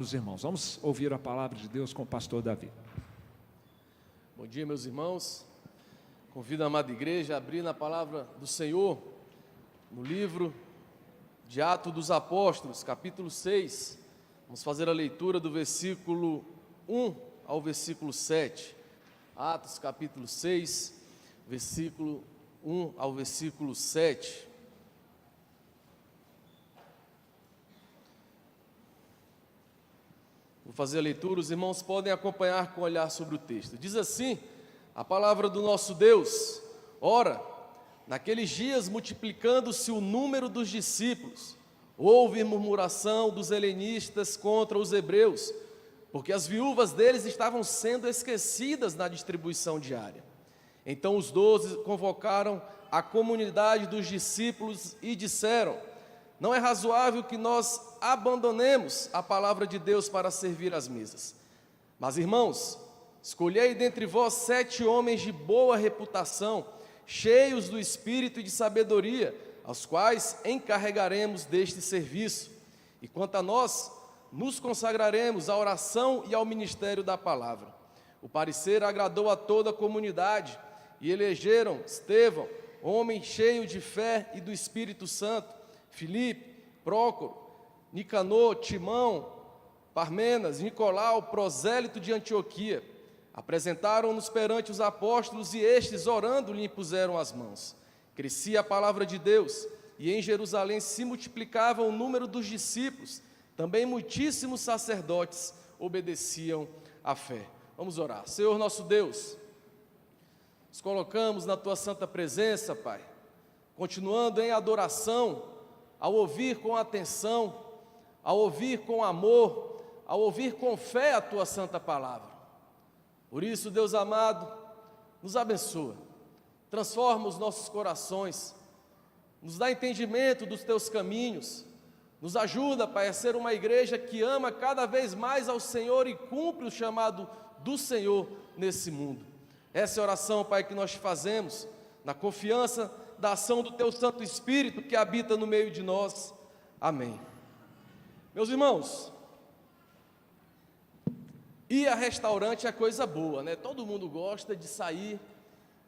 Os irmãos, vamos ouvir a palavra de Deus com o pastor Davi. Bom dia, meus irmãos. Convido a amada igreja a abrir na palavra do Senhor, no livro de Atos dos Apóstolos, capítulo 6. Vamos fazer a leitura do versículo 1 ao versículo 7. Atos, capítulo 6, versículo 1 ao versículo 7. Vou fazer a leitura, os irmãos podem acompanhar com o olhar sobre o texto. Diz assim a palavra do nosso Deus: Ora, naqueles dias, multiplicando-se o número dos discípulos, houve murmuração dos helenistas contra os hebreus, porque as viúvas deles estavam sendo esquecidas na distribuição diária. Então os 12 convocaram a comunidade dos discípulos e disseram: Não é razoável que nós abandonemos a palavra de Deus para servir às mesas. Mas, irmãos, escolhei dentre vós 7 homens de boa reputação, cheios do espírito e de sabedoria, aos quais encarregaremos deste serviço. E quanto a nós, nos consagraremos à oração e ao ministério da palavra. O parecer agradou a toda a comunidade, e elegeram Estevão, homem cheio de fé e do Espírito Santo, Filipe, Prócoro, Nicanor, Timão, Parmenas, Nicolau, prosélito de Antioquia. Apresentaram-nos perante os apóstolos, e estes, orando, lhe impuseram as mãos. Crescia a palavra de Deus, e em Jerusalém se multiplicava o número dos discípulos. Também muitíssimos sacerdotes obedeciam à fé. Vamos orar. Senhor nosso Deus, nos colocamos na Tua santa presença, Pai, continuando em adoração, ao ouvir com atenção, ao ouvir com amor, ao ouvir com fé a Tua santa palavra. Por isso, Deus amado, nos abençoa, transforma os nossos corações, nos dá entendimento dos Teus caminhos, nos ajuda, Pai, a ser uma igreja que ama cada vez mais ao Senhor e cumpre o chamado do Senhor nesse mundo. Essa é a oração, Pai, que nós fazemos, na confiança da ação do Teu Santo Espírito que habita no meio de nós. Amém. Meus irmãos, ir a restaurante é coisa boa, né? Todo mundo gosta de sair,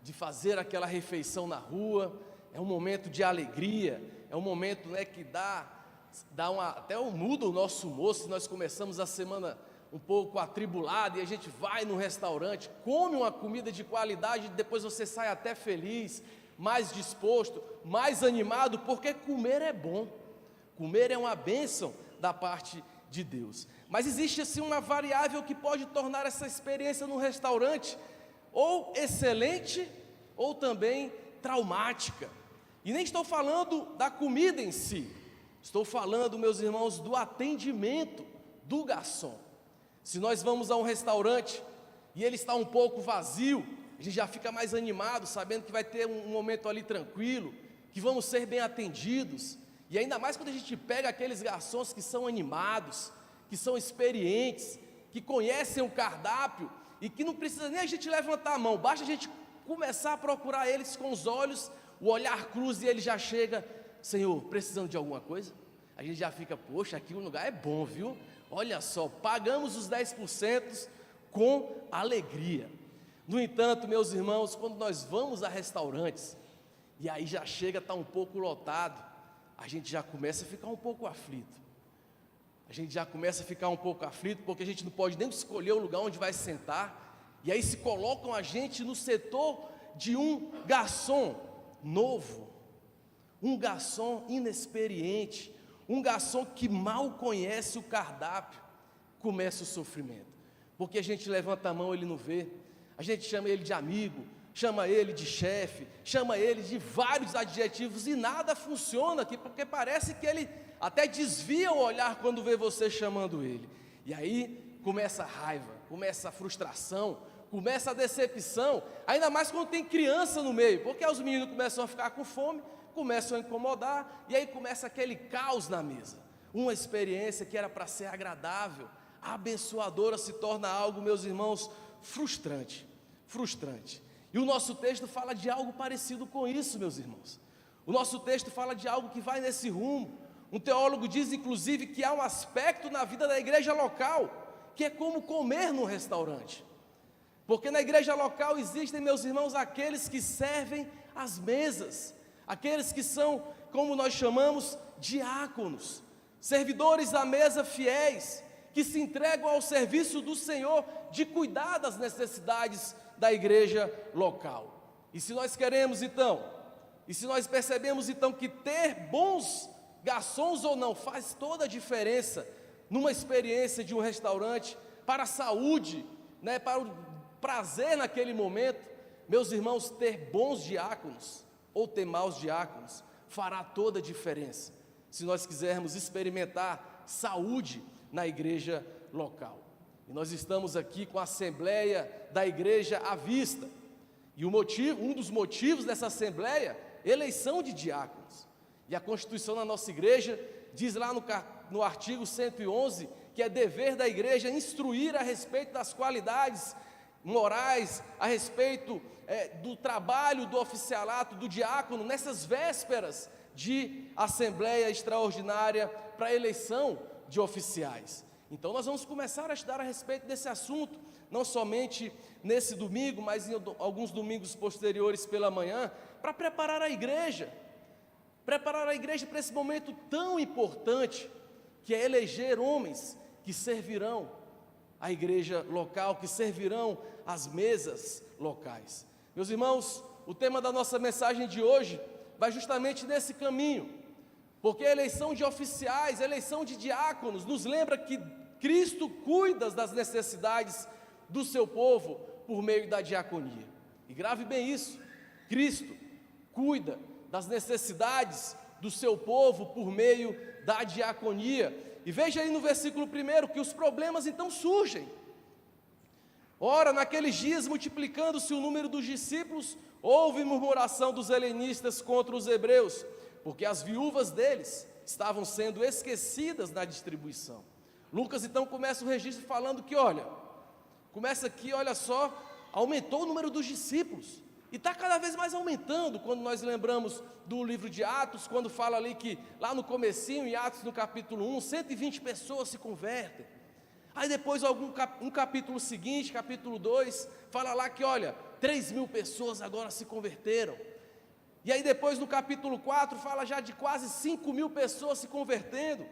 de fazer aquela refeição na rua, é um momento de alegria, é um momento, né, que até muda o nosso humor. Se nós começamos a semana um pouco atribulado e a gente vai num restaurante, come uma comida de qualidade, depois você sai até feliz, mais disposto, mais animado, porque comer é bom, comer é uma bênção da parte de Deus. Mas existe assim uma variável que pode tornar essa experiência no restaurante ou excelente ou também traumática. E nem estou falando da comida em si, estou falando, meus irmãos, do atendimento do garçom. Se nós vamos a um restaurante e ele está um pouco vazio, a gente já fica mais animado, sabendo que vai ter um momento ali tranquilo, que vamos ser bem atendidos. E ainda mais quando a gente pega aqueles garçons que são animados, que são experientes, que conhecem o cardápio e que não precisa nem a gente levantar a mão, basta a gente começar a procurar eles com os olhos, o olhar cruza e ele já chega: Senhor, precisando de alguma coisa? A gente já fica: poxa, aqui o lugar é bom, viu? Olha só, pagamos os 10% com alegria. No entanto, meus irmãos, quando nós vamos a restaurantes, e aí já chega, está um pouco lotado, a gente já começa a ficar um pouco aflito. Porque a gente não pode nem escolher o lugar onde vai sentar, e aí se colocam a gente no setor de um garçom novo, um garçom inexperiente, um garçom que mal conhece o cardápio. Começa o sofrimento, porque a gente levanta a mão, ele não vê, a gente chama ele de amigo, chama ele de chefe, chama ele de vários adjetivos e nada funciona aqui, porque parece que ele até desvia o olhar quando vê você chamando ele. E aí começa a raiva, começa a frustração, começa a decepção, ainda mais quando tem criança no meio, porque os meninos começam a ficar com fome, começam a incomodar, e aí começa aquele caos na mesa. Uma experiência que era para ser agradável, abençoadora, se torna algo, meus irmãos, frustrante. E o nosso texto fala de algo parecido com isso, meus irmãos. O nosso texto fala de algo que vai nesse rumo. Um teólogo diz, inclusive, que há um aspecto na vida da igreja local, que é como comer num restaurante. Porque na igreja local existem, meus irmãos, aqueles que servem as mesas, aqueles que são, como nós chamamos, diáconos, servidores à mesa fiéis, que se entregam ao serviço do Senhor, de cuidar das necessidades da igreja local. E se nós queremos então, e se nós percebemos então que ter bons garçons ou não faz toda a diferença numa experiência de um restaurante, para a saúde, né, para o prazer naquele momento, meus irmãos, ter bons diáconos ou ter maus diáconos fará toda a diferença, se nós quisermos experimentar saúde na igreja local. E nós estamos aqui com a Assembleia da Igreja à vista, e um dos motivos dessa Assembleia, eleição de diáconos. E a Constituição da nossa igreja diz lá no artigo 111, que é dever da igreja instruir a respeito das qualidades morais, a respeito do trabalho do oficialato, do diácono, nessas vésperas de Assembleia Extraordinária para a eleição de oficiais. Então nós vamos começar a estudar a respeito desse assunto, não somente nesse domingo, mas em alguns domingos posteriores pela manhã, para preparar a igreja para esse momento tão importante, que é eleger homens que servirão a igreja local, que servirão as mesas locais. Meus irmãos, o tema da nossa mensagem de hoje vai justamente nesse caminho, porque a eleição de oficiais, a eleição de diáconos, nos lembra que Cristo cuida das necessidades do seu povo por meio da diaconia. E grave bem isso, Cristo cuida das necessidades do seu povo por meio da diaconia. E veja aí no versículo 1 que os problemas então surgem. Ora, naqueles dias, multiplicando-se o número dos discípulos, houve murmuração dos helenistas contra os hebreus, porque as viúvas deles estavam sendo esquecidas na distribuição. Lucas então começa o registro falando que, começa aqui, olha só, aumentou o número dos discípulos, e está cada vez mais aumentando, quando nós lembramos do livro de Atos, quando fala ali que, lá no comecinho, em Atos no capítulo 1, 120 pessoas se convertem. Aí depois, um capítulo seguinte, capítulo 2, fala lá que, 3.000 pessoas agora se converteram. E aí depois no capítulo 4, fala já de quase 5.000 pessoas se convertendo.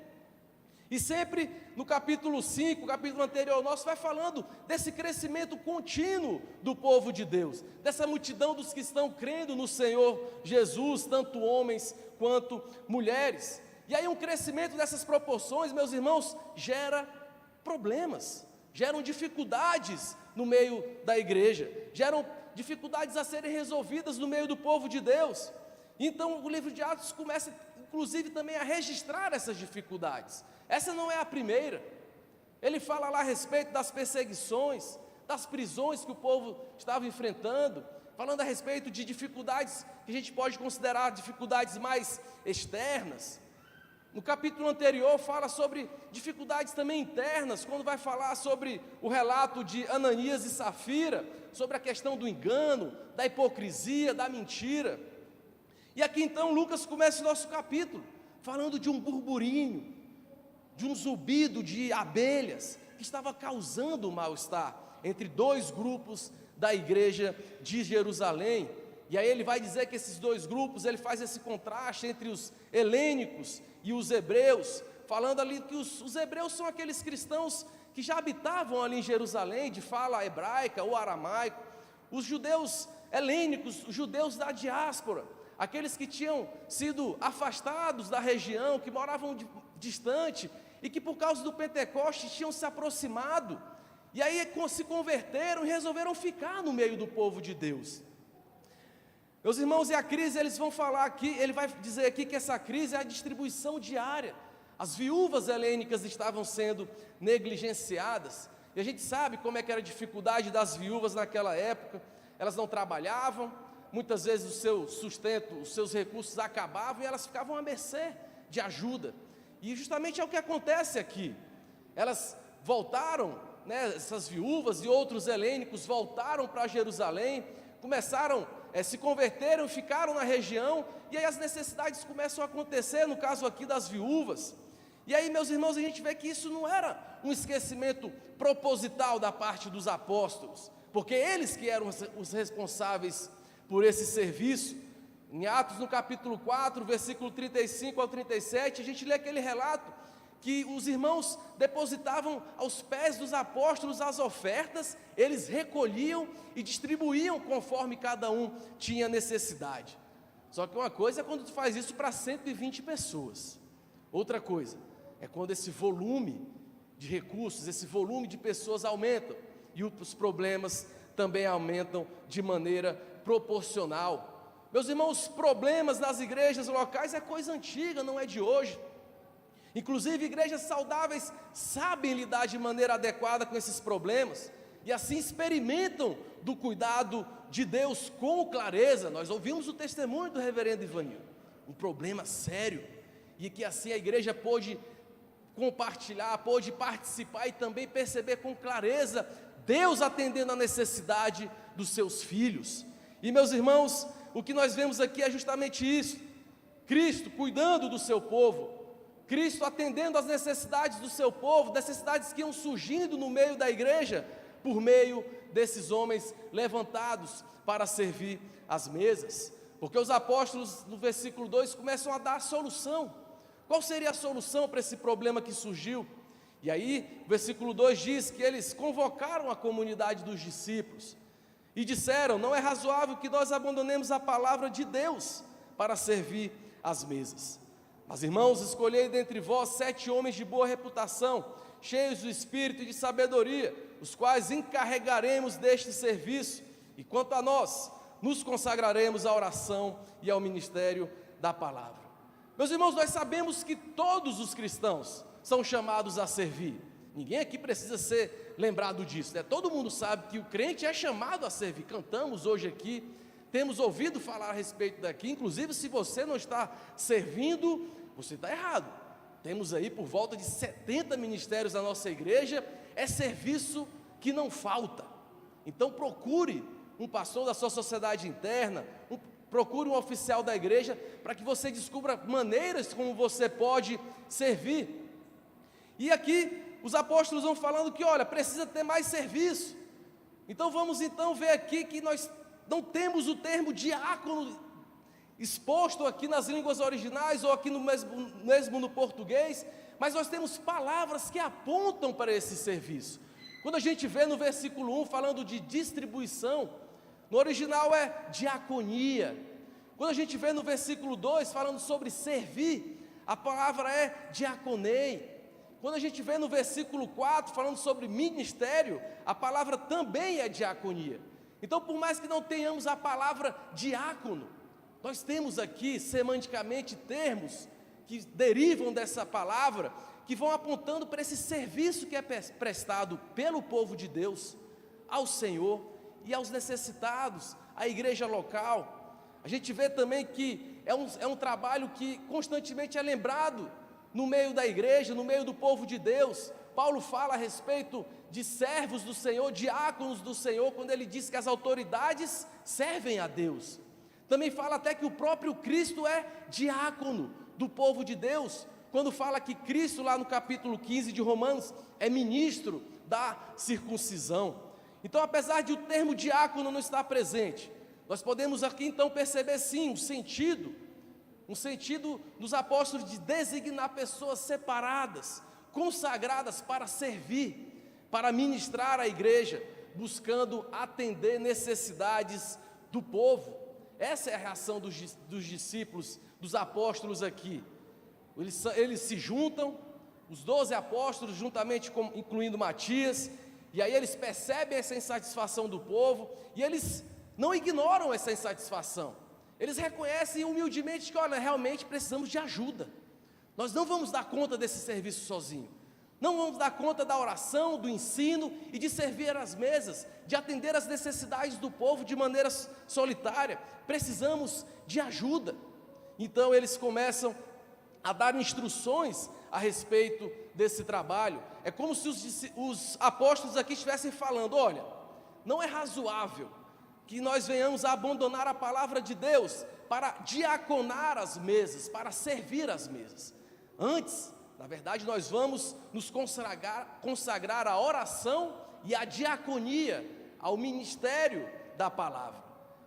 E sempre no capítulo 5, o capítulo anterior nosso, vai falando desse crescimento contínuo do povo de Deus, dessa multidão dos que estão crendo no Senhor Jesus, tanto homens quanto mulheres. E aí um crescimento dessas proporções, meus irmãos, gera problemas, geram dificuldades no meio da igreja, geram dificuldades a serem resolvidas no meio do povo de Deus. Então o livro de Atos começa, inclusive, também a registrar essas dificuldades. Essa não é a primeira. Ele fala lá a respeito das perseguições, das prisões que o povo estava enfrentando, falando a respeito de dificuldades que a gente pode considerar dificuldades mais externas. No capítulo anterior fala sobre dificuldades também internas, quando vai falar sobre o relato de Ananias e Safira, sobre a questão do engano, da hipocrisia, da mentira. E aqui então Lucas começa o nosso capítulo, falando de um burburinho, de um zumbido de abelhas, que estava causando mal-estar entre dois grupos da igreja de Jerusalém. E aí ele vai dizer que esses dois grupos, ele faz esse contraste entre os helênicos e os hebreus, falando ali que os hebreus são aqueles cristãos que já habitavam ali em Jerusalém, de fala hebraica ou aramaico. Os judeus helênicos, os judeus da diáspora, aqueles que tinham sido afastados da região, que moravam distante, e que por causa do Pentecostes tinham se aproximado, e aí se converteram e resolveram ficar no meio do povo de Deus. Meus irmãos, e a crise, eles vão falar aqui, ele vai dizer aqui que essa crise é a distribuição diária. As viúvas helênicas estavam sendo negligenciadas, e a gente sabe como é que era a dificuldade das viúvas naquela época. Elas não trabalhavam, muitas vezes o seu sustento, os seus recursos acabavam, e elas ficavam à mercê de ajuda. E justamente é o que acontece aqui. Elas voltaram, essas viúvas e outros helênicos voltaram para Jerusalém, começaram se converteram, ficaram na região, e aí as necessidades começam a acontecer, no caso aqui das viúvas. E aí, meus irmãos, a gente vê que isso não era um esquecimento proposital da parte dos apóstolos, porque eles que eram os responsáveis por esse serviço. Em Atos, no capítulo 4, versículo 35 ao 37, a gente lê aquele relato que os irmãos depositavam aos pés dos apóstolos as ofertas, eles recolhiam e distribuíam conforme cada um tinha necessidade. Só que uma coisa é quando tu faz isso para 120 pessoas, outra coisa é quando esse volume de recursos, esse volume de pessoas aumentam, e os problemas também aumentam de maneira proporcional. Meus irmãos, problemas nas igrejas locais é coisa antiga, não é de hoje. Inclusive, igrejas saudáveis sabem lidar de maneira adequada com esses problemas, e assim experimentam do cuidado de Deus com clareza. Nós ouvimos o testemunho do reverendo Ivanil, um problema sério, e que assim a igreja pôde compartilhar, pôde participar e também perceber com clareza Deus atendendo a necessidade dos seus filhos. E meus irmãos, o que nós vemos aqui é justamente isso: Cristo cuidando do seu povo, Cristo atendendo às necessidades do seu povo, necessidades que iam surgindo no meio da igreja, por meio desses homens levantados para servir as mesas. Porque os apóstolos, no versículo 2, começam a dar a solução. Qual seria a solução para esse problema que surgiu? E aí, o versículo 2 diz que eles convocaram a comunidade dos discípulos e disseram: não é razoável que nós abandonemos a palavra de Deus para servir as mesas. Mas, irmãos, escolhei dentre vós 7 homens de boa reputação, cheios do espírito e de sabedoria, os quais encarregaremos deste serviço, e quanto a nós, nos consagraremos à oração e ao ministério da palavra. Meus irmãos, nós sabemos que todos os cristãos são chamados a servir. Ninguém aqui precisa ser lembrado disso, né? Todo mundo sabe que o crente é chamado a servir. Cantamos hoje aqui, temos ouvido falar a respeito daqui. Inclusive, se você não está servindo, você está errado. Temos aí por volta de 70 ministérios na nossa igreja. É serviço que não falta. Então procure um pastor da sua sociedade interna, procure um oficial da igreja, para que você descubra maneiras como você pode servir. E aqui os apóstolos vão falando que, olha, precisa ter mais serviço. Então vamos ver aqui que nós não temos o termo diácono exposto aqui nas línguas originais ou aqui mesmo no português, mas nós temos palavras que apontam para esse serviço. Quando a gente vê no versículo 1 falando de distribuição, no original é diaconia. Quando a gente vê no versículo 2 falando sobre servir, a palavra é diaconei. Quando a gente vê no versículo 4 falando sobre ministério, a palavra também é diaconia. Então, por mais que não tenhamos a palavra diácono, nós temos aqui semanticamente termos que derivam dessa palavra, que vão apontando para esse serviço que é prestado pelo povo de Deus ao Senhor e aos necessitados, à igreja local. A gente vê também que é um trabalho que constantemente é lembrado no meio da igreja, no meio do povo de Deus. Paulo fala a respeito de servos do Senhor, diáconos do Senhor, quando ele diz que as autoridades servem a Deus. Também fala até que o próprio Cristo é diácono do povo de Deus, quando fala que Cristo, lá no capítulo 15 de Romanos, é ministro da circuncisão. Então, apesar de o termo diácono não estar presente, nós podemos aqui então perceber sim um sentido dos apóstolos de designar pessoas separadas, consagradas para servir, para ministrar a igreja, buscando atender necessidades do povo. Essa é a reação dos discípulos, dos apóstolos aqui. Eles se juntam, os 12 apóstolos, juntamente incluindo Matias, e aí eles percebem essa insatisfação do povo, e eles não ignoram essa insatisfação. Eles reconhecem humildemente que, olha, realmente precisamos de ajuda. Nós não vamos dar conta desse serviço sozinho. Não vamos dar conta da oração, do ensino e de servir às mesas, de atender às necessidades do povo de maneira solitária. Precisamos de ajuda. Então eles começam a dar instruções a respeito desse trabalho. É como se os apóstolos aqui estivessem falando: olha, não é razoável que nós venhamos a abandonar a palavra de Deus para diaconar as mesas, para servir as mesas. Antes, na verdade, nós vamos nos consagrar à oração e à diaconia, ao ministério da palavra.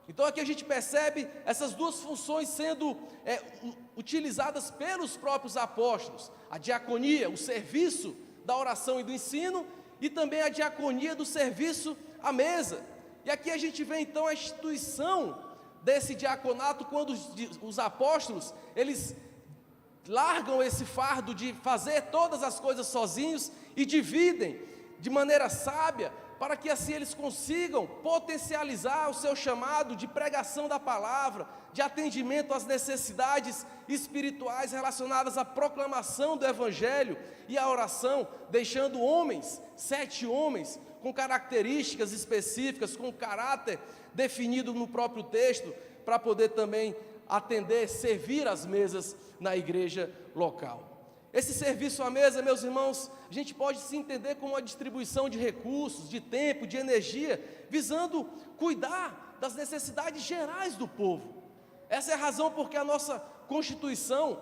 Então aqui a gente percebe essas duas funções sendo utilizadas pelos próprios apóstolos: a diaconia, o serviço da oração e do ensino, e também a diaconia do serviço à mesa. E aqui a gente vê então a instituição desse diaconato, quando os apóstolos, eles largam esse fardo de fazer todas as coisas sozinhos e dividem de maneira sábia, para que assim eles consigam potencializar o seu chamado de pregação da palavra, de atendimento às necessidades espirituais relacionadas à proclamação do Evangelho e à oração, deixando 7 homens, com características específicas, com caráter definido no próprio texto, para poder também atender, servir as mesas na igreja local. Esse serviço à mesa, meus irmãos, a gente pode se entender como uma distribuição de recursos, de tempo, de energia, visando cuidar das necessidades gerais do povo. Essa é a razão porque a nossa Constituição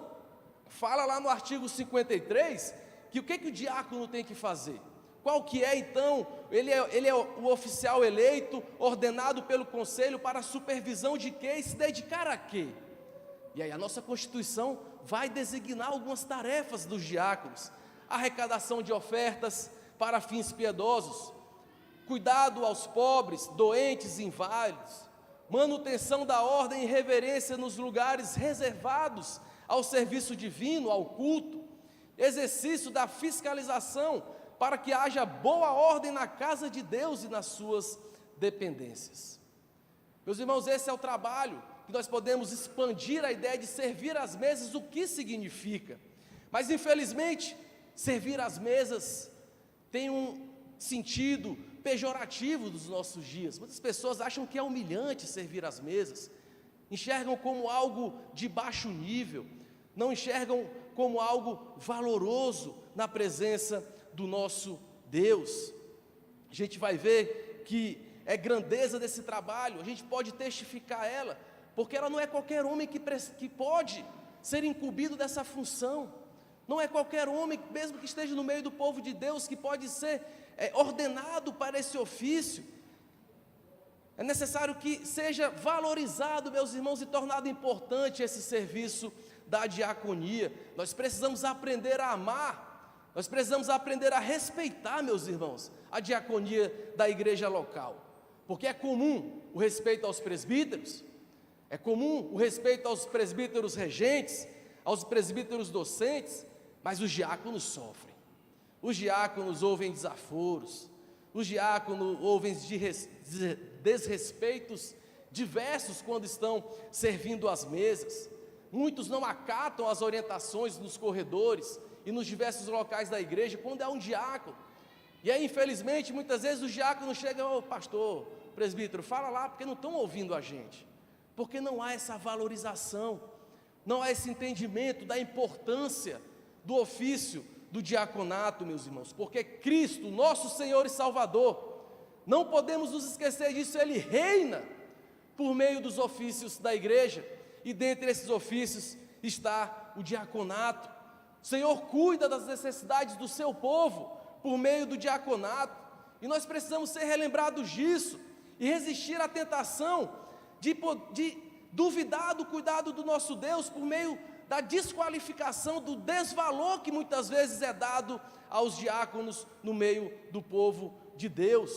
fala lá no artigo 53, que o que o diácono tem que fazer? Qual que é então? Ele é o oficial eleito, ordenado pelo conselho para a supervisão de quê? E se dedicar a quê? E aí a nossa Constituição vai designar algumas tarefas dos diáconos: arrecadação de ofertas para fins piedosos, cuidado aos pobres, doentes e inválidos, manutenção da ordem e reverência nos lugares reservados ao serviço divino, ao culto, exercício da fiscalização para que haja boa ordem na casa de Deus e nas suas dependências. Meus irmãos, esse é o trabalho que nós podemos expandir a ideia de servir às mesas, o que significa. Mas infelizmente, servir às mesas tem um sentido pejorativo dos nossos dias. Muitas pessoas acham que é humilhante servir às mesas, enxergam como algo de baixo nível, não enxergam como algo valoroso na presença do nosso Deus. A gente vai ver que é grandeza desse trabalho, a gente pode testificar ela, porque ela não é qualquer homem que pode ser incumbido dessa função. Não é qualquer homem, mesmo que esteja no meio do povo de Deus, que pode ser ordenado para esse ofício. É necessário que seja valorizado, meus irmãos, e tornado importante esse serviço da diaconia. Nós precisamos aprender a amar, nós precisamos aprender a respeitar, meus irmãos, a diaconia da igreja local. Porque é comum o respeito aos presbíteros, é comum o respeito aos presbíteros regentes, aos presbíteros docentes, mas os diáconos sofrem. Os diáconos ouvem desaforos, os diáconos ouvem desrespeitos diversos quando estão servindo às mesas. Muitos não acatam as orientações nos corredores e nos diversos locais da igreja quando é um diácono. E aí, infelizmente, muitas vezes os diáconos chegam: ô pastor, presbítero, fala lá, porque não estão ouvindo a gente. Porque não há essa valorização, não há esse entendimento da importância do ofício do diaconato, meus irmãos. Porque Cristo, nosso Senhor e Salvador, não podemos nos esquecer disso, Ele reina por meio dos ofícios da igreja, e dentre esses ofícios está o diaconato. O Senhor cuida das necessidades do seu povo por meio do diaconato, e nós precisamos ser relembrados disso, e resistir à tentação de duvidar do cuidado do nosso Deus por meio da desqualificação, do desvalor que muitas vezes é dado aos diáconos no meio do povo de Deus.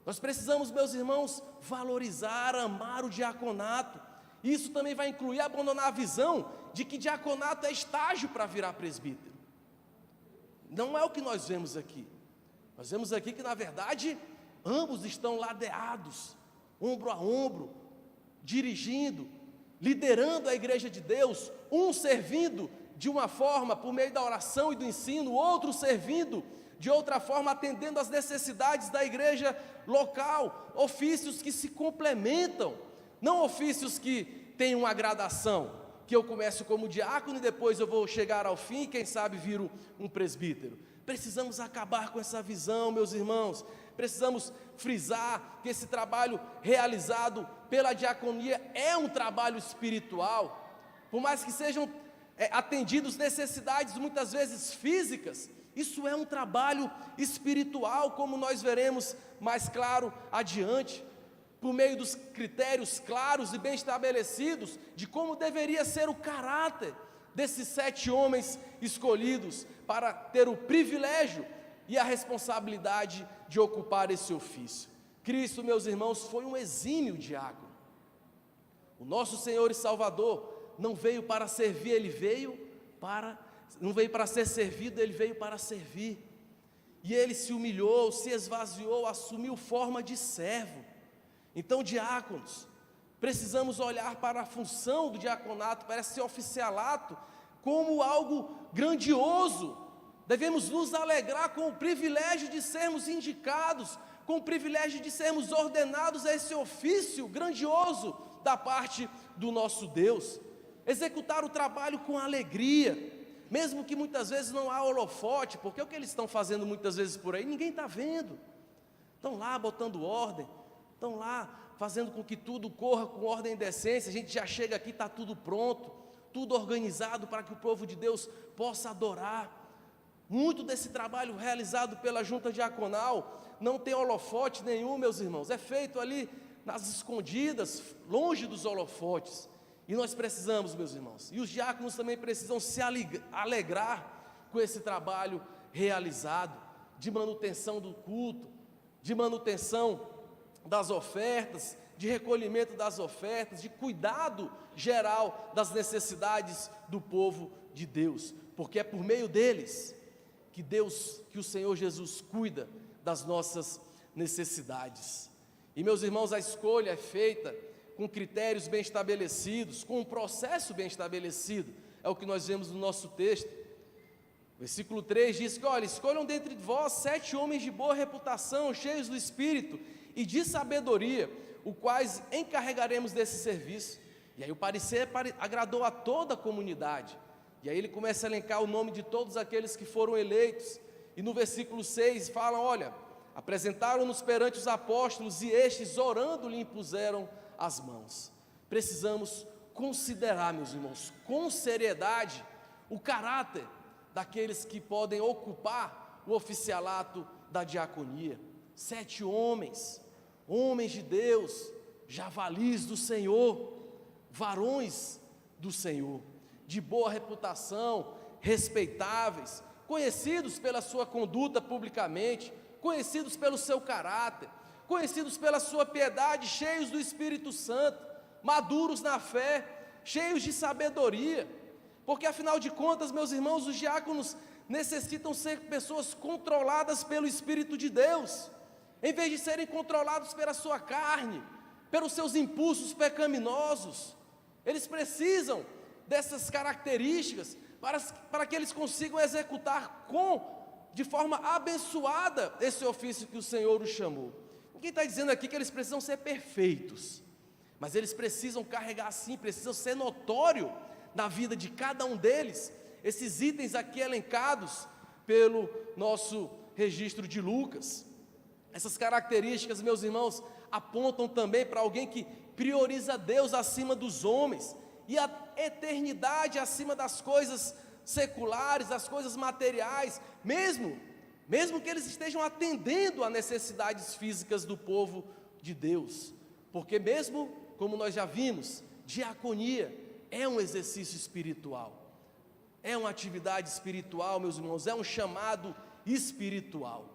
Nós precisamos, meus irmãos, valorizar, amar o diaconato. Isso também vai incluir abandonar a visão de que diaconato é estágio para virar presbítero. Não é o que nós vemos aqui. Nós vemos aqui que, na verdade, ambos estão ladeados, ombro a ombro, dirigindo, liderando a igreja de Deus, um servindo de uma forma por meio da oração e do ensino, o outro servindo de outra forma, atendendo às necessidades da igreja local. Ofícios que se complementam, não ofícios que têm uma gradação, que eu começo como diácono e depois eu vou chegar ao fim e quem sabe viro um presbítero. Precisamos acabar com essa visão, meus irmãos. Precisamos frisar que esse trabalho realizado pela diaconia é um trabalho espiritual. Por mais que sejam atendidos necessidades muitas vezes físicas, isso é um trabalho espiritual, como nós veremos mais claro adiante, por meio dos critérios claros e bem estabelecidos de como deveria ser o caráter desses 7 homens escolhidos para ter o privilégio e a responsabilidade de ocupar esse ofício. Cristo, meus irmãos, foi um exímio diácono. O nosso Senhor e Salvador não veio para servir, não veio para ser servido, ele veio para servir. E ele se humilhou, se esvaziou, assumiu forma de servo. Então, diáconos, precisamos olhar para a função do diaconato, para esse oficialato, como algo grandioso. Devemos nos alegrar com o privilégio de sermos indicados, com o privilégio de sermos ordenados a esse ofício grandioso da parte do nosso Deus. Executar o trabalho com alegria, mesmo que muitas vezes não há holofote, porque o que eles estão fazendo muitas vezes por aí, ninguém está vendo. Estão lá botando ordem, estão lá fazendo com que tudo corra com ordem e decência. A gente já chega aqui, está tudo pronto, tudo organizado para que o povo de Deus possa adorar. Muito desse trabalho realizado pela junta diaconal não tem holofote nenhum, meus irmãos, é feito ali nas escondidas, longe dos holofotes. E nós precisamos, meus irmãos, e os diáconos também precisam se alegrar com esse trabalho realizado, de manutenção do culto, de manutenção das ofertas, de recolhimento das ofertas, de cuidado geral das necessidades do povo de Deus, porque é por meio deles que o Senhor Jesus cuida das nossas necessidades. E, meus irmãos, a escolha é feita com critérios bem estabelecidos, com um processo bem estabelecido, é o que nós vemos no nosso texto. Versículo 3 diz que, olha, escolham dentre vós 7 homens de boa reputação, cheios do Espírito e de sabedoria, os quais encarregaremos desse serviço. E aí o parecer agradou a toda a comunidade. E aí ele começa a elencar o nome de todos aqueles que foram eleitos. E no versículo 6 fala, olha, apresentaram-nos perante os apóstolos e estes, orando, lhe impuseram as mãos. Precisamos considerar, meus irmãos, com seriedade, o caráter daqueles que podem ocupar o oficialato da diaconia. 7 homens, homens de Deus, javalis do Senhor, varões do Senhor, de boa reputação, respeitáveis, conhecidos pela sua conduta publicamente, conhecidos pelo seu caráter, conhecidos pela sua piedade, cheios do Espírito Santo, maduros na fé, cheios de sabedoria, porque afinal de contas, meus irmãos, os diáconos necessitam ser pessoas controladas pelo Espírito de Deus, em vez de serem controlados pela sua carne, pelos seus impulsos pecaminosos. Eles precisam dessas características para que eles consigam executar de forma abençoada esse ofício que o Senhor os chamou. Ninguém está dizendo aqui que eles precisam ser perfeitos, mas eles precisam carregar sim, precisam ser notório na vida de cada um deles, esses itens aqui elencados pelo nosso registro de Lucas. Essas características, meus irmãos, apontam também para alguém que prioriza Deus acima dos homens, e a eternidade acima das coisas seculares, das coisas materiais, mesmo que eles estejam atendendo a necessidades físicas do povo de Deus, porque mesmo, como nós já vimos, diaconia é um exercício espiritual, é uma atividade espiritual, meus irmãos, é um chamado espiritual.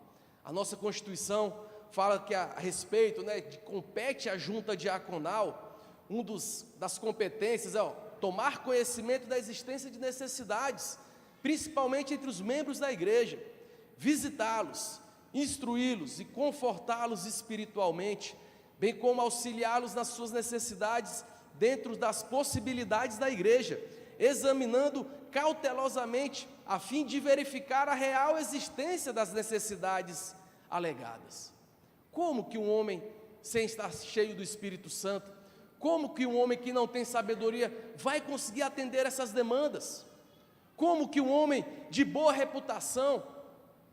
A nossa Constituição fala que a respeito, compete à junta diaconal, das competências é tomar conhecimento da existência de necessidades, principalmente entre os membros da igreja, visitá-los, instruí-los e confortá-los espiritualmente, bem como auxiliá-los nas suas necessidades dentro das possibilidades da igreja, examinando cautelosamente a fim de verificar a real existência das necessidades alegadas. Como que um homem sem estar cheio do Espírito Santo, como que um homem que não tem sabedoria vai conseguir atender essas demandas? Como que um homem de boa reputação,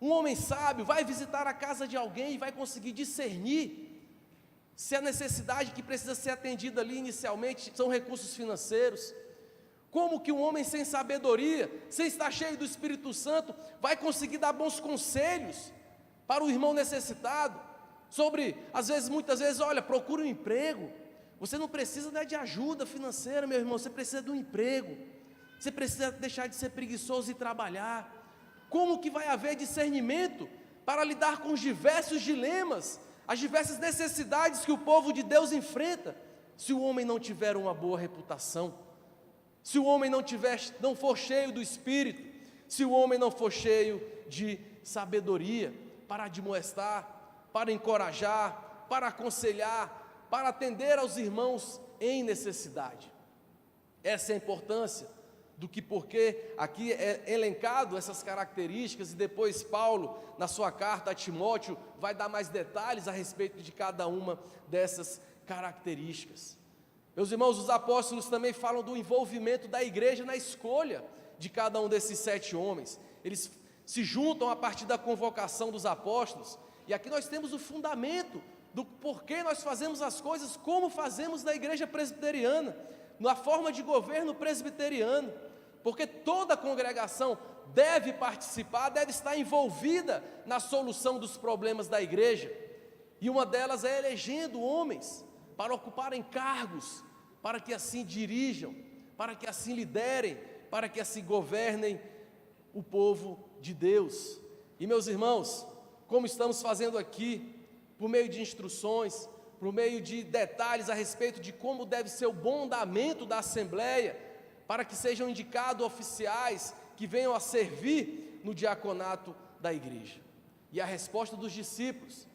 Um homem sábio vai visitar a casa de alguém e vai conseguir discernir se a necessidade que precisa ser atendida ali inicialmente são recursos financeiros. Como que um homem sem sabedoria, sem estar cheio do Espírito Santo, vai conseguir dar bons conselhos para o irmão necessitado? Sobre, muitas vezes, olha, procura um emprego. Você não precisa, né, de ajuda financeira, meu irmão, você precisa de um emprego. Você precisa deixar de ser preguiçoso e trabalhar. Como que vai haver discernimento para lidar com os diversos dilemas, as diversas necessidades que o povo de Deus enfrenta, se o homem não tiver uma boa reputação, se o homem não for cheio do Espírito, se o homem não for cheio de sabedoria, para admoestar, para encorajar, para aconselhar, para atender aos irmãos em necessidade. Essa é a importância do que, porque aqui é elencado essas características, e depois Paulo, na sua carta a Timóteo, vai dar mais detalhes a respeito de cada uma dessas características. Meus irmãos, os apóstolos também falam do envolvimento da igreja na escolha de cada um desses 7 homens. Eles se juntam a partir da convocação dos apóstolos, e aqui nós temos o fundamento do porquê nós fazemos as coisas como fazemos na igreja presbiteriana, na forma de governo presbiteriano, porque toda a congregação deve participar, deve estar envolvida na solução dos problemas da igreja, e uma delas é elegendo homens para ocuparem cargos, para que assim dirijam, para que assim liderem, para que assim governem o povo de Deus. E meus irmãos, como estamos fazendo aqui, por meio de instruções, por meio de detalhes a respeito de como deve ser o bom andamento da Assembleia, para que sejam indicados oficiais que venham a servir no diaconato da igreja. E a resposta dos discípulos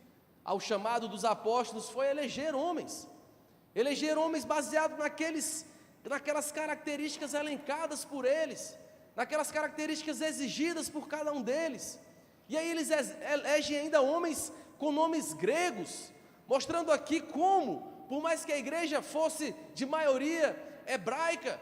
ao chamado dos apóstolos foi eleger homens baseado naquelas características elencadas por eles, naquelas características exigidas por cada um deles. E aí eles elegem ainda homens com nomes gregos, mostrando aqui como, por mais que a igreja fosse de maioria hebraica,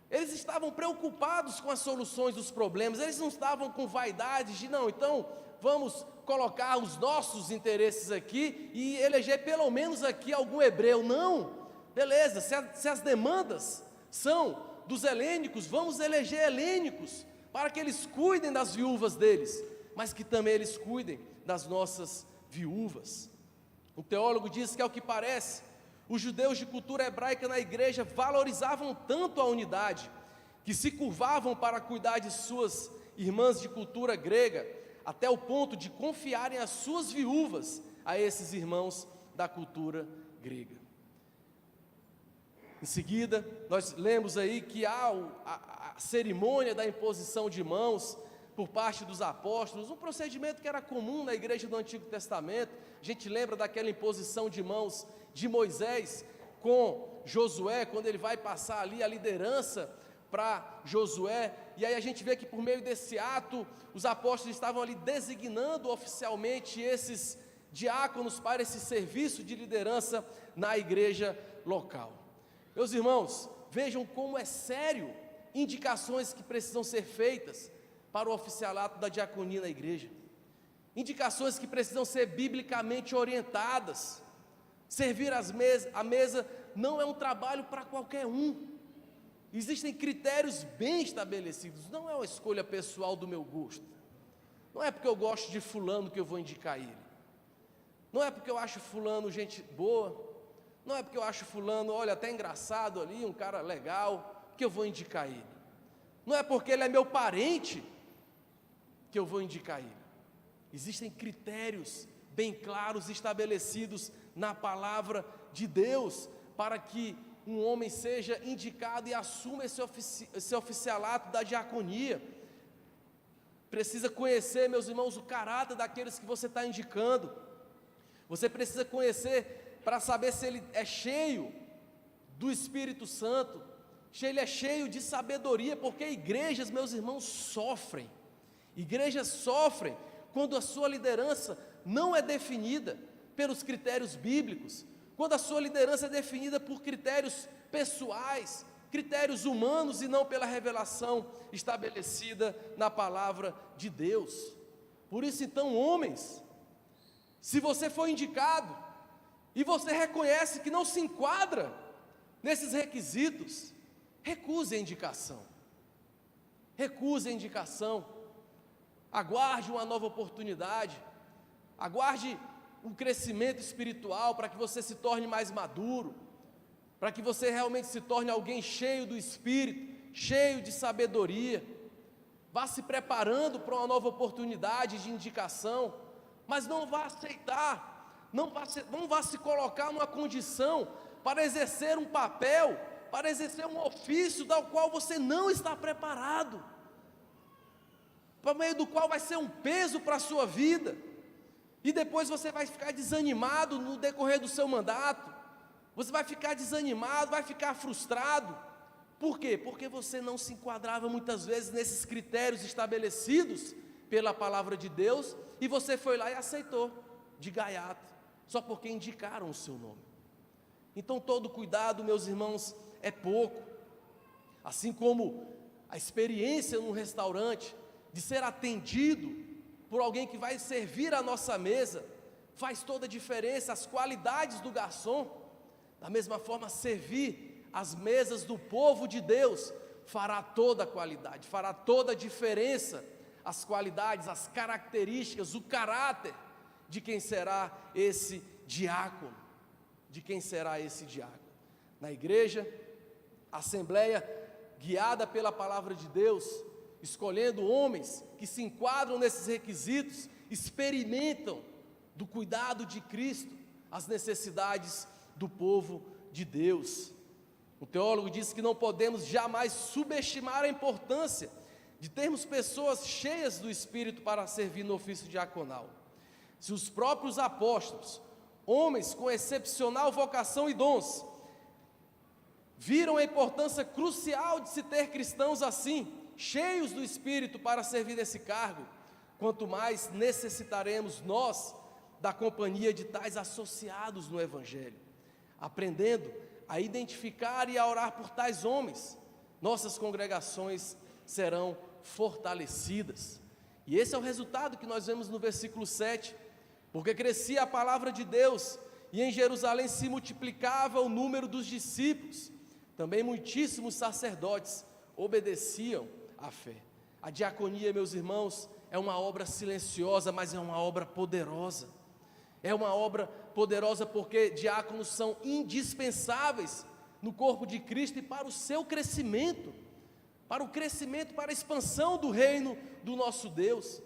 eles estavam preocupados com as soluções dos problemas, eles não estavam com vaidade de, não, então vamos colocar os nossos interesses aqui e eleger pelo menos aqui algum hebreu. Não, beleza, se as demandas são dos helênicos, vamos eleger helênicos, para que eles cuidem das viúvas deles, mas que também eles cuidem das nossas viúvas. Um teólogo diz que, ao que parece, os judeus de cultura hebraica na igreja valorizavam tanto a unidade, que se curvavam para cuidar de suas irmãs de cultura grega, até o ponto de confiarem as suas viúvas a esses irmãos da cultura grega. Em seguida, nós lemos aí que há a cerimônia da imposição de mãos por parte dos apóstolos, um procedimento que era comum na igreja do Antigo Testamento. A gente lembra daquela imposição de mãos de Moisés com Josué, quando ele vai passar ali a liderança para Josué, e aí a gente vê que por meio desse ato, os apóstolos estavam ali designando oficialmente esses diáconos para esse serviço de liderança na igreja local. Meus irmãos, vejam como é sério indicações que precisam ser feitas para o oficialato da diaconia na igreja, indicações que precisam ser biblicamente orientadas. Servir a mesa não é um trabalho para qualquer um. Existem critérios bem estabelecidos, não é uma escolha pessoal do meu gosto. Não é porque eu gosto de fulano que eu vou indicar ele. Não é porque eu acho fulano gente boa. Não é porque eu acho fulano, olha, até engraçado ali, um cara legal, que eu vou indicar ele. Não é porque ele é meu parente que eu vou indicar ele. Existem critérios bem claros estabelecidos na palavra de Deus para que um homem seja indicado e assuma esse oficialato da diaconia. Precisa conhecer, meus irmãos, o caráter daqueles que você está indicando. Você precisa conhecer para saber se ele é cheio do Espírito Santo, se ele é cheio de sabedoria, porque igrejas, meus irmãos, sofrem. Igrejas sofrem quando a sua liderança não é definida pelos critérios bíblicos, quando a sua liderança é definida por critérios pessoais, critérios humanos e não pela revelação estabelecida na palavra de Deus. Por isso então, homens, se você for indicado e você reconhece que não se enquadra nesses requisitos, recuse a indicação. Recuse a indicação. Aguarde uma nova oportunidade. Aguarde um crescimento espiritual para que você se torne mais maduro, para que você realmente se torne alguém cheio do Espírito, cheio de sabedoria. Vá se preparando para uma nova oportunidade de indicação, mas não vá aceitar, não vá se colocar numa condição para exercer um papel, para exercer um ofício do qual você não está preparado, por meio do qual vai ser um peso para a sua vida, e depois você vai ficar desanimado no decorrer do seu mandato, você vai ficar desanimado, vai ficar frustrado. Por quê? Porque você não se enquadrava muitas vezes nesses critérios estabelecidos pela palavra de Deus, e você foi lá e aceitou, de gaiato, só porque indicaram o seu nome. Então todo cuidado, meus irmãos, é pouco. Assim como a experiência num restaurante, de ser atendido por alguém que vai servir a nossa mesa, faz toda a diferença, as qualidades do garçom. Da mesma forma, servir as mesas do povo de Deus fará toda a qualidade, fará toda a diferença, as qualidades, as características, o caráter de quem será esse diácono, de quem será esse diácono. Na igreja, a assembleia, guiada pela palavra de Deus, escolhendo homens que se enquadram nesses requisitos, experimentam do cuidado de Cristo, as necessidades do povo de Deus. O teólogo diz que não podemos jamais subestimar a importância de termos pessoas cheias do Espírito para servir no ofício diaconal. Se os próprios apóstolos, homens com excepcional vocação e dons, viram a importância crucial de se ter cristãos assim, cheios do Espírito para servir nesse cargo, quanto mais necessitaremos nós da companhia de tais associados no Evangelho, aprendendo a identificar e a orar por tais homens. Nossas congregações serão fortalecidas. E esse é o resultado que nós vemos no versículo 7, porque crescia a palavra de Deus, e em Jerusalém se multiplicava o número dos discípulos, também muitíssimos sacerdotes obedeciam à fé. A diaconia, meus irmãos, é uma obra silenciosa, mas é uma obra poderosa. É uma obra poderosa porque diáconos são indispensáveis no corpo de Cristo e para o seu crescimento, para a expansão do reino do nosso Deus.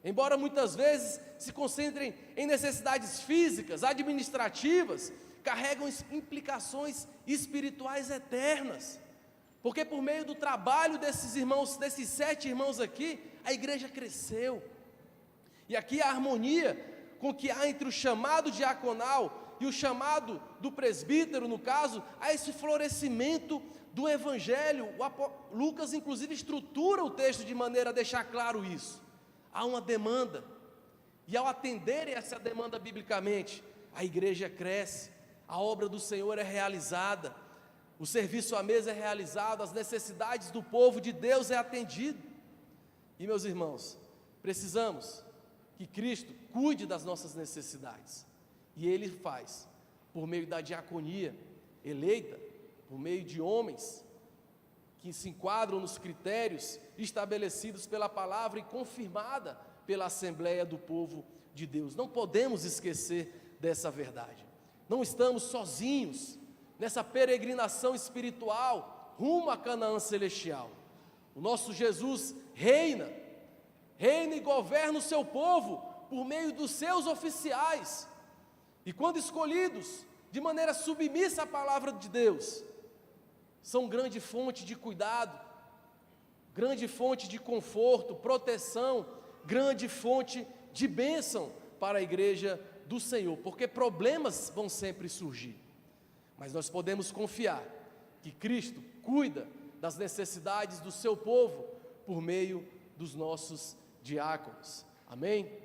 Embora muitas vezes se concentrem em necessidades físicas, administrativas, carregam implicações espirituais eternas, porque por meio do trabalho desses irmãos, desses 7 irmãos aqui, a igreja cresceu. E aqui a harmonia com que há entre o chamado diaconal e o chamado do presbítero, no caso, há esse florescimento do Evangelho. Lucas, inclusive, estrutura o texto de maneira a deixar claro isso. Há uma demanda, e ao atenderem essa demanda biblicamente, a igreja cresce, a obra do Senhor é realizada, o serviço à mesa é realizado, as necessidades do povo de Deus é atendido. E, meus irmãos, precisamos que Cristo cuide das nossas necessidades, e Ele faz por meio da diaconia eleita, por meio de homens que se enquadram nos critérios estabelecidos pela palavra e confirmada pela Assembleia do povo de Deus. Não podemos esquecer dessa verdade. Não estamos sozinhos nessa peregrinação espiritual rumo a Canaã celestial. O nosso Jesus reina e governa o seu povo por meio dos seus oficiais, e quando escolhidos de maneira submissa à palavra de Deus, são grande fonte de cuidado, grande fonte de conforto, proteção, grande fonte de bênção para a igreja do Senhor, porque problemas vão sempre surgir, mas nós podemos confiar que Cristo cuida das necessidades do seu povo por meio dos nossos diáconos. Amém?